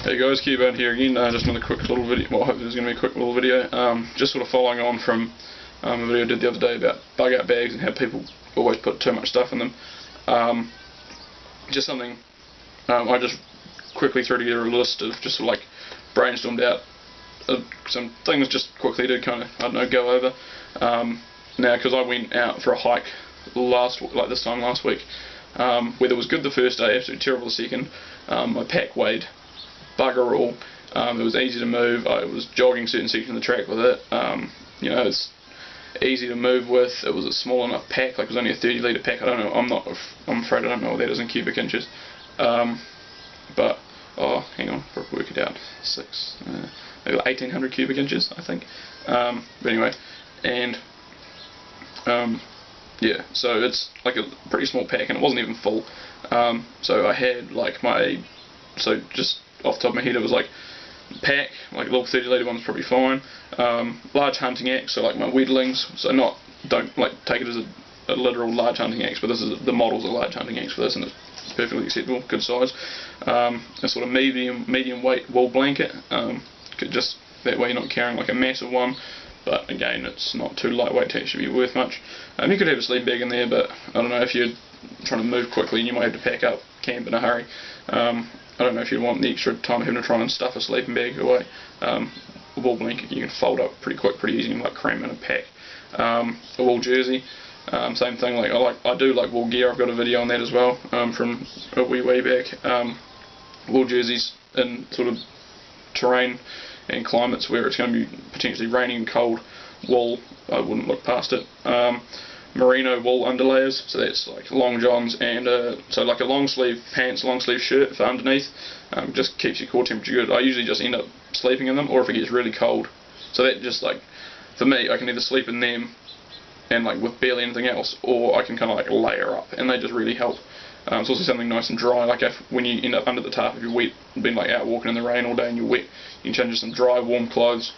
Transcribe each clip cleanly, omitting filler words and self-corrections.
Hey guys, Cubone here again. Just another quick little video. Well, hopefully there's going to be a quick little video. Just sort of following on from a video I did the other day about bug out bags and how people always put too much stuff in them. Just something I just quickly threw together a list of just sort of like brainstormed out some things just quickly to kind of, I don't know, go over. Now, because I went out for a hike this time last week, weather was good the first day, absolutely terrible the second. My pack weighed bugger all. It was easy to move. I was jogging certain sections of the track with it. You know, it's easy to move with. It was a small enough pack. Like, it was only a 30 litre pack. I don't know. I'm afraid I don't know what that is in cubic inches. But hang on, probably work it out. Maybe 1800 cubic inches, I think. But anyway, and yeah, so it's like a pretty small pack, and it wasn't even full. So I had like just off the top of my head, it was like pack, like a little 30 litre one's probably fine. Large hunting axe, so like my Weedlings. So don't like take it as a literal large hunting axe, but this is the model's a large hunting axe for this, and it's perfectly acceptable, good size. A sort of medium weight wool blanket. Just that way you're not carrying like a massive one. But again, it's not too lightweight to actually be worth much. You could have a sleeping bag in there, but I don't know if you're trying to move quickly and you might have to pack up camp in a hurry. I don't know if you want the extra time having to try and stuff a sleeping bag away. A wool blanket you can fold up pretty quick, pretty easy, and like cram in a pack. A wool jersey, same thing. I do like wool gear. I've got a video on that as well from a wee way back. Wool jerseys in sort of terrain and climates where it's going to be potentially raining and cold, wool, I wouldn't look past it. Merino wool underlayers, so that's like long johns and so like a long sleeve pants, long sleeve shirt for underneath. Just keeps your core temperature good. I usually just end up sleeping in them, or if it gets really cold. So that just like, for me, I can either sleep in them and like with barely anything else, or I can kind of like layer up, and they just really help. It's also something nice and dry, like when you end up under the tarp, if you're wet, been like out walking in the rain all day and you're wet, you can change to some dry, warm clothes,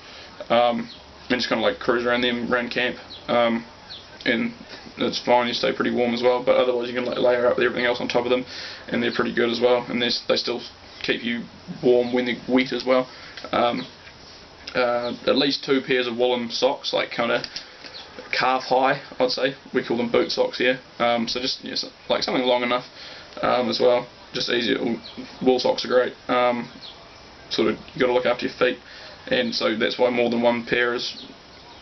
and just kind of like cruise around them, around camp, and it's fine, you stay pretty warm as well, but otherwise you can like layer up with everything else on top of them, and they're pretty good as well, and they still keep you warm when they're wet as well. At least 2 pairs of woolen socks, like kind of calf high, I'd say. We call them boot socks here. So just like something long enough as well. Just easier. Wool socks are great. Sort of you got to look after your feet, and so that's why more than one pair is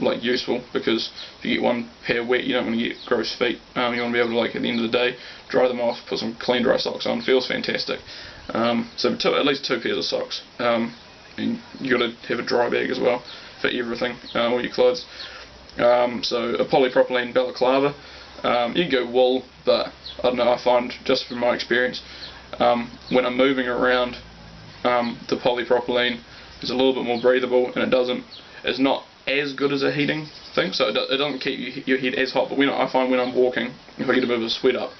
like useful, because if you get one pair wet, you don't want to get gross feet. You want to be able to, like, at the end of the day, dry them off, put some clean dry socks on. Feels fantastic. So at least 2 pairs of socks. And you got to have a dry bag as well for everything, all your clothes. So a polypropylene balaclava. You can go wool, but I don't know, I find, just from my experience, when I'm moving around, the polypropylene is a little bit more breathable, and it's not as good as a heating thing, so it doesn't keep your head as hot. But I find when I'm walking, if I get a bit of a sweat up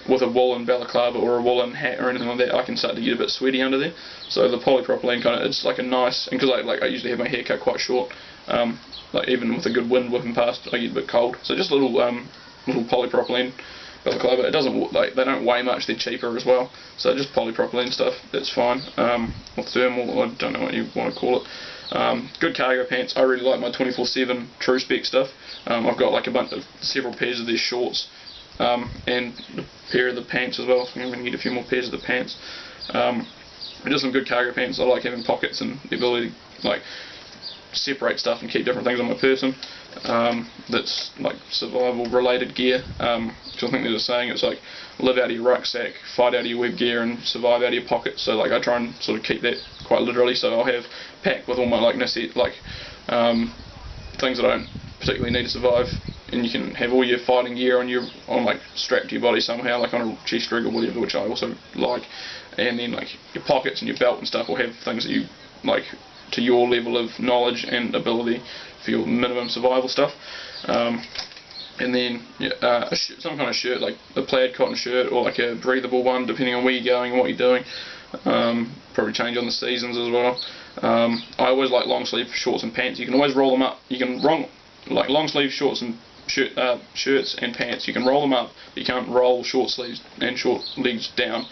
with a woolen balaclava or a woolen hat or anything like that, I can start to get a bit sweaty under there. So the polypropylene it's like a nice, and because I usually have my hair cut quite short, like even with a good wind whipping past, I get a bit cold. So just a little polypropylene balaclava. It doesn't they don't weigh much. They're cheaper as well. So just polypropylene stuff, that's fine. Or thermal, I don't know what you want to call it. Good cargo pants. I really like my 24/7 True Spec stuff. I've got like several pairs of their shorts, and a pair of the pants as well. So I'm going to get a few more pairs of the pants. Just some good cargo pants. I like having pockets and the ability to like separate stuff and keep different things on my person. That's like survival related gear. Because I think there's a saying, it's like live out of your rucksack, fight out of your web gear, and survive out of your pockets. So like I try and sort of keep that quite literally. So I'll have packed with all my things that I don't particularly need to survive, and you can have all your fighting gear on like strapped to your body somehow, like on a G-string or whatever, which I also like. And then like your pockets and your belt and stuff will have things that you like to your level of knowledge and ability for your minimum survival stuff. And then some kind of shirt, like a plaid cotton shirt or like a breathable one, depending on where you're going and what you're doing. Probably change on the seasons as well. I always like long sleeve shorts and pants. You can always roll them up. You can long sleeve shorts and shirts and pants. You can roll them up, but you can't roll short sleeves and short legs down.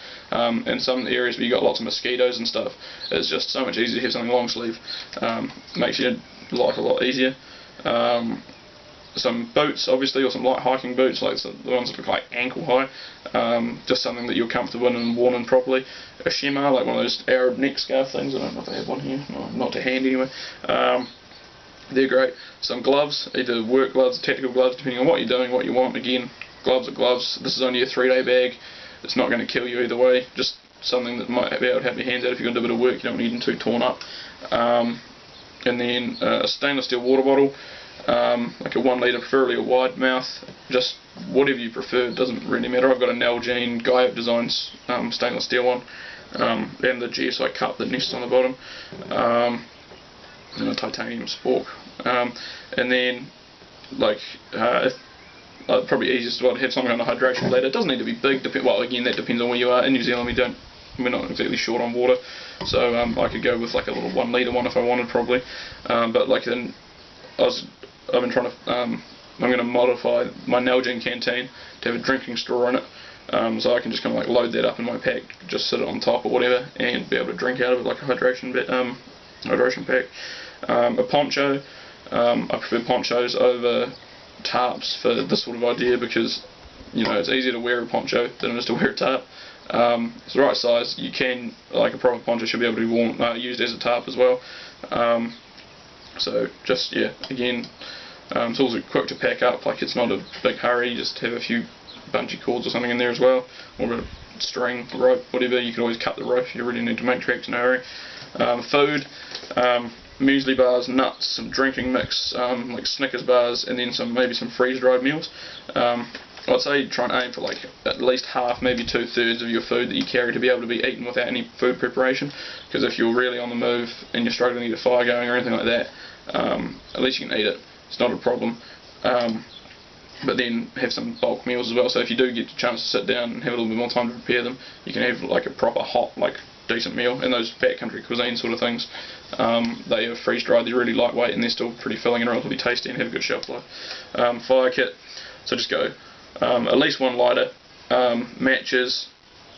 In some areas where you got lots of mosquitoes and stuff, it's just so much easier to have something long sleeve. Makes your life a lot easier. Some boots, obviously, or some light hiking boots, like the ones that look like ankle high, just something that you're comfortable in and worn in properly. A shimmer, like one of those Arab neck scarf things. I don't know if they have one here, no, not to hand anyway. They're great. Some gloves, either work gloves, tactical gloves, depending on what you're doing, what you want. Again, gloves are gloves. This is only a 3-day bag. It's not going to kill you either way. Just something that might be able to help your hands out if you're going to do a bit of work. You don't need them too torn up. And then a stainless steel water bottle. Like a 1 litre, preferably a wide mouth, just whatever you prefer, it doesn't really matter. I've got a Nalgene Guyot Designs stainless steel one, and the GSI cup that nests on the bottom, and a titanium spork. And then, like, probably easiest way to have some kind of hydration bladder. It doesn't need to be big, well, again, that depends on where you are. In New Zealand we're not exactly short on water, so I could go with like a little 1 litre one if I wanted, probably, but like then I've been trying to, I'm going to modify my Nalgene canteen to have a drinking straw in it, so I can just kind of like load that up in my pack, just sit it on top or whatever, and be able to drink out of it like a hydration pack. A poncho, I prefer ponchos over tarps for this sort of idea, because you know it's easier to wear a poncho than it is to wear a tarp. It's the right size. You can, like a proper poncho should be able to be worn, used as a tarp as well. So just, yeah, again, tools are quick to pack up, like it's not a big hurry, just have a few bungee cords or something in there as well, or a string, rope, whatever. You can always cut the rope if you really need to make tracks in a hurry. Food, muesli bars, nuts, some drinking mix, like Snickers bars, and then maybe some freeze-dried meals. I'd say try and aim for like at least half, maybe 2/3 of your food that you carry to be able to be eaten without any food preparation, because if you're really on the move and you're struggling to get a fire going or anything like that, at least you can eat it. It's not a problem. But then have some bulk meals as well, so if you do get the chance to sit down and have a little bit more time to prepare them, you can have like a proper hot, like decent meal. And those backcountry cuisine sort of things, they are freeze dried, they're really lightweight, and they're still pretty filling and relatively tasty and have a good shelf life. Fire kit, so just go at least 1 lighter, matches,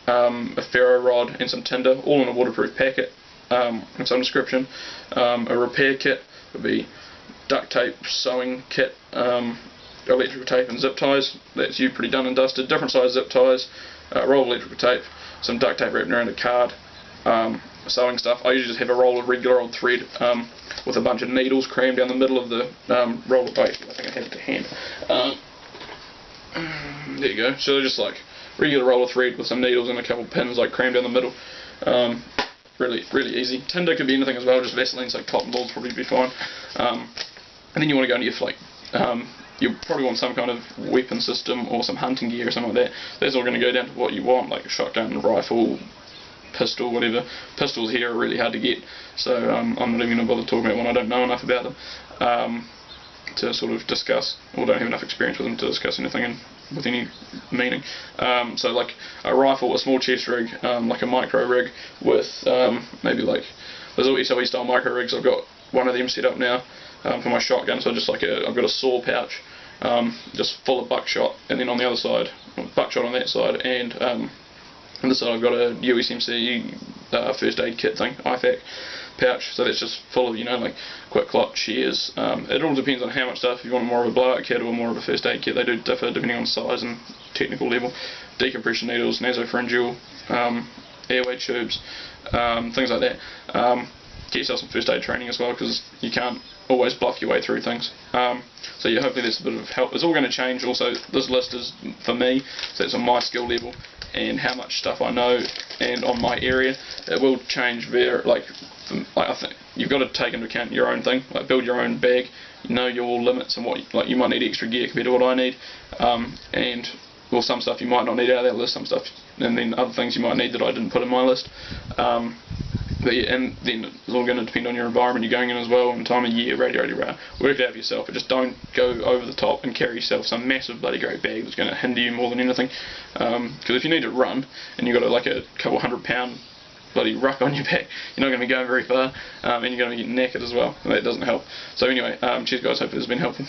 a ferro rod and some tinder, all in a waterproof packet, in some description. A repair kit would be duct tape, sewing kit, electrical tape and zip ties. That's you pretty done and dusted. Different size zip ties, roll of electrical tape, some duct tape wrapped around a card, sewing stuff. I usually just have a roll of regular old thread with a bunch of needles crammed down the middle of the roll of tape. I think I have it to hand. There you go. So just like regular roll of thread with some needles and a couple pins like crammed down the middle. Really easy. Tinder could be anything as well, just Vaseline, so cotton balls probably be fine. And then you want to go into your like, you probably want some kind of weapon system or some hunting gear or something like that. That's all going to go down to what you want, like a shotgun, rifle, pistol, whatever. Pistols here are really hard to get, so I'm not even going to bother talking about one. I don't know enough about them to sort of discuss, or don't have enough experience with them to discuss anything with any meaning. So like a rifle, a small chest rig, like a micro rig with maybe like, there's all SOE style micro rigs. I've got one of them set up now for my shotgun, so just like I've got a saw pouch just full of buckshot, and then on the other side, buckshot on that side, and on this side I've got a USMC first aid kit thing, IFAK pouch, so that's just full of, you know, like quick clot, shears. It all depends on how much stuff. If you want more of a blowout kit or more of a first aid kit, they do differ depending on size and technical level. Decompression needles, nasopharyngeal, airway tubes, things like that. Get yourself some first aid training as well, because you can't always bluff your way through things. So yeah, hopefully there's a bit of help. It's all going to change. Also, this list is for me, so it's on my skill level and how much stuff I know, and on my area. It will change I think you've got to take into account your own thing, like build your own bag, you know your limits and what you might need extra gear compared to what I need, and well, some stuff you might not need out of that list, some stuff, and then other things you might need that I didn't put in my list. But yeah, and then it's all going to depend on your environment you're going in as well, and time of year, work it out for yourself, but just don't go over the top and carry yourself some massive bloody great bag that's going to hinder you more than anything, because if you need to run and you've got like a couple £100 bloody ruck on your back, you're not going to be going very far, and you're going to be getting knackered as well, and that doesn't help. So anyway, cheers guys, hope this has been helpful.